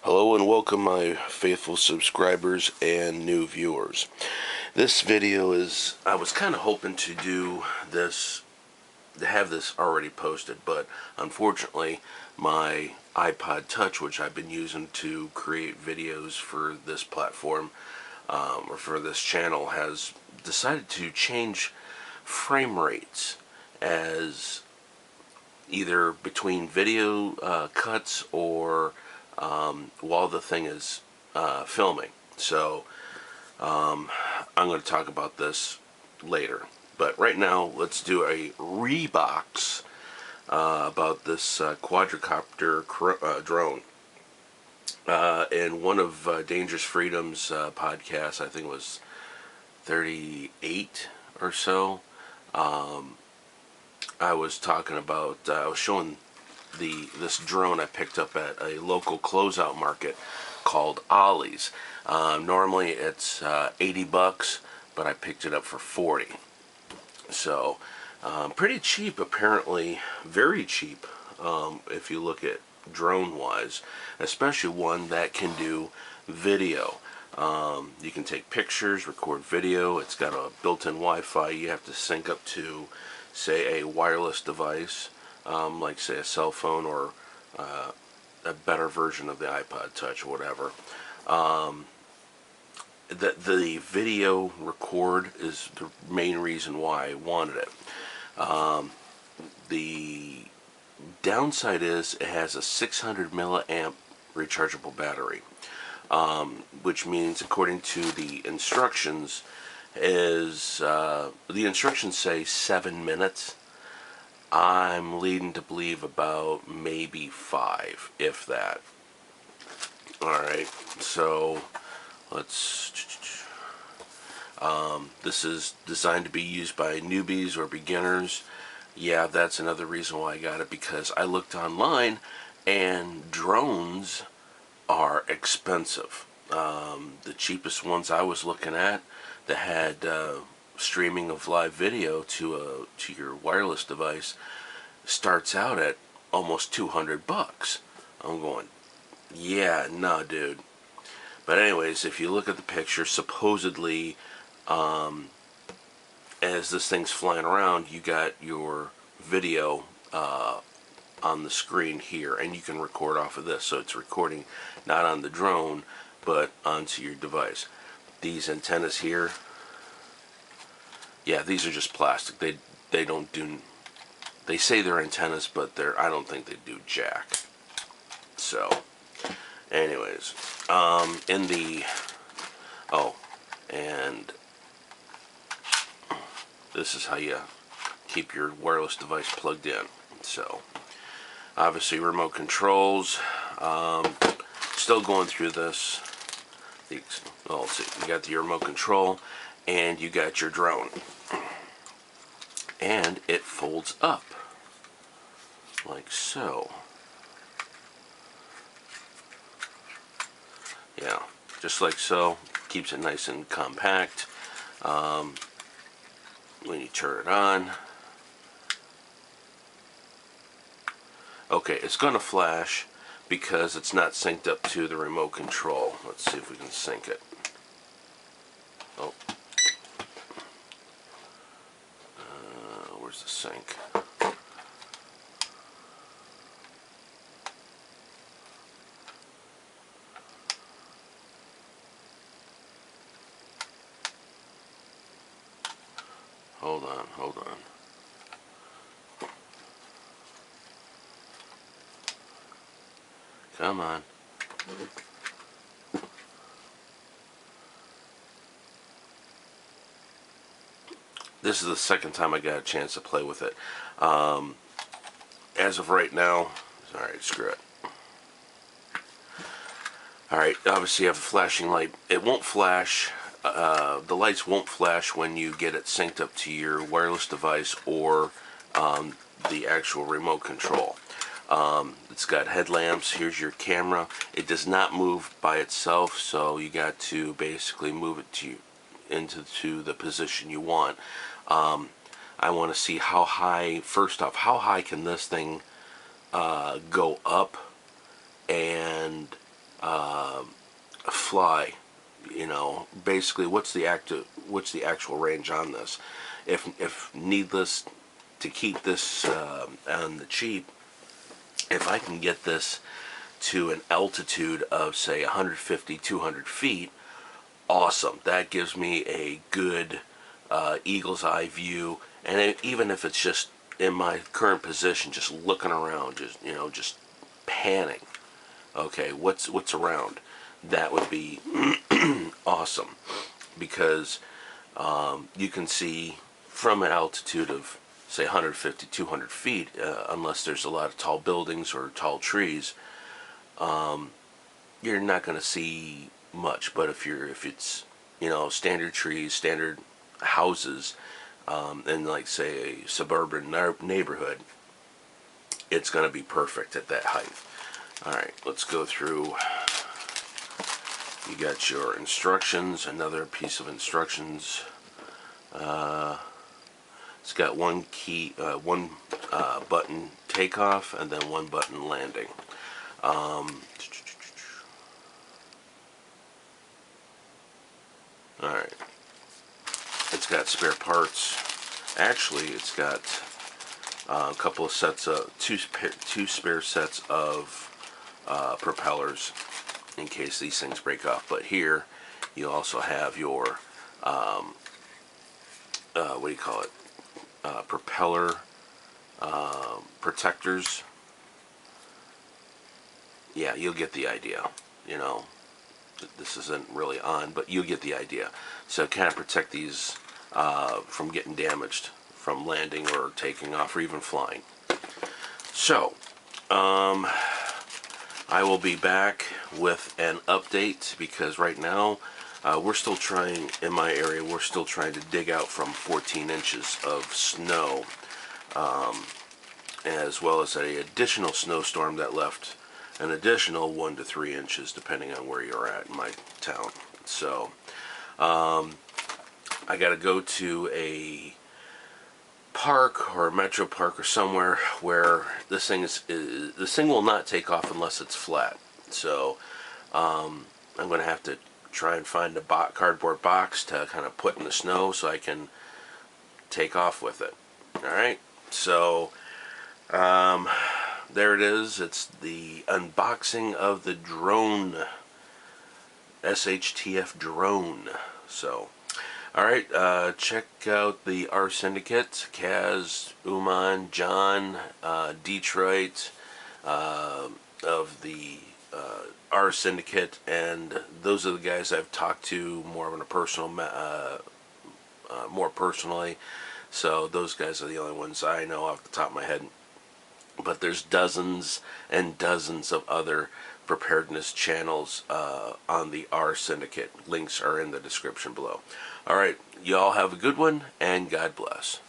Hello and welcome, my faithful subscribers and new viewers. This video is, I was kind of hoping to do this, to have this already posted, but unfortunately my iPod Touch, which I've been using to create videos for this platform, or for this channel, has decided to change frame rates as either between video cuts or while the thing is filming. So I'm going to talk about this later. But right now, let's do a rebox about this quadricopter drone. In one of Dangerous Freedom's podcasts, I think it was 38 or so, I was talking about, I was showing this drone I picked up at a local closeout market called Ollie's. Normally it's 80 bucks, but I picked it up for 40. So pretty cheap, apparently, very cheap, if you look at drone wise, especially one that can do video. You can take pictures, record video. It's got a built-in Wi-Fi. You have to sync up to, say, a wireless device, like say a cell phone or a better version of the iPod Touch or whatever. The video record is the main reason why I wanted it. The downside is it has a 600 milliamp rechargeable battery, which means, according to the instructions, the instructions say 7 minutes. I'm leading to believe about maybe 5, if that. Alright, so let's... this is designed to be used by newbies or beginners. Yeah, that's another reason why I got it, because I looked online and drones are expensive. The cheapest ones I was looking at that had streaming of live video to your wireless device starts out at almost 200 bucks. I'm going, yeah, nah, dude. But anyways, if you look at the picture, supposedly, as this thing's flying around, you got your video on the screen here, and you can record off of this. So it's recording not on the drone, but onto your device. These antennas here, yeah, these are just plastic. They don't do. They say they're antennas, but I don't think they do jack. So, anyways, in the and this is how you keep your wireless device plugged in. So, obviously, remote controls. Still going through this. Well, let's see. You got the remote control, and you got your drone. And it folds up like so. Yeah, just like so. Keeps it nice and compact. When you turn it on, okay, it's going to flash because it's not synced up to the remote control. Let's see if we can sync it. Oh. Where's the sync? Hold on, hold on. Come on. This is the second time I got a chance to play with it. As of right now, alright, screw it. Alright, obviously you have a flashing light. It won't flash, the lights won't flash when you get it synced up to your wireless device or the actual remote control. It's got headlamps. Here's your camera. It does not move by itself, so you got to basically move it into the position you want. I want to see how high, first off, how high can this thing go up and fly. You know, basically, what's the actual range on this? If needless to keep this on the cheap, if I can get this to an altitude of say 150, 200 feet, awesome. That gives me a good eagle's eye view, and even if it's just in my current position, just looking around, just just panning. Okay, what's around? That would be awesome, because you can see from an altitude of say 150, 200 feet, unless there's a lot of tall buildings or tall trees, you're not going to see much. But if it's standard trees, standard houses, in like say a suburban neighborhood, it's going to be perfect at that height. All right, let's go through. You got your instructions, another piece of instructions. It's got one button takeoff and then one button landing. Alright. It's got spare parts. Actually, it's got a couple of sets of two spare sets of propellers in case these things break off. But here you also have your what do you call it? Propeller protectors. Yeah, you'll get the idea. This isn't really on, but you'll get the idea. So kind of protect these from getting damaged from landing or taking off or even flying. So I will be back with an update, because right now we're still trying, in my area, we're still trying to dig out from 14 inches of snow, as well as an additional snowstorm that left an additional 1 to 3 inches depending on where you're at in my town. So I got to go to a park or a metro park or somewhere where this thing will not take off unless it's flat. So I'm going to have to try and find a cardboard box to kind of put in the snow so I can take off with it. Alright, so there it is. It's the unboxing of the drone, SHTF drone. So alright, check out the R Syndicate, Kaz, OOMAN, John, Detroit, of the R Syndicate, and those are the guys I've talked to more on a personal, more personally. So those guys are the only ones I know off the top of my head. But there's dozens and dozens of other preparedness channels on the R Syndicate. Links are in the description below. Alright, y'all have a good one, and God bless.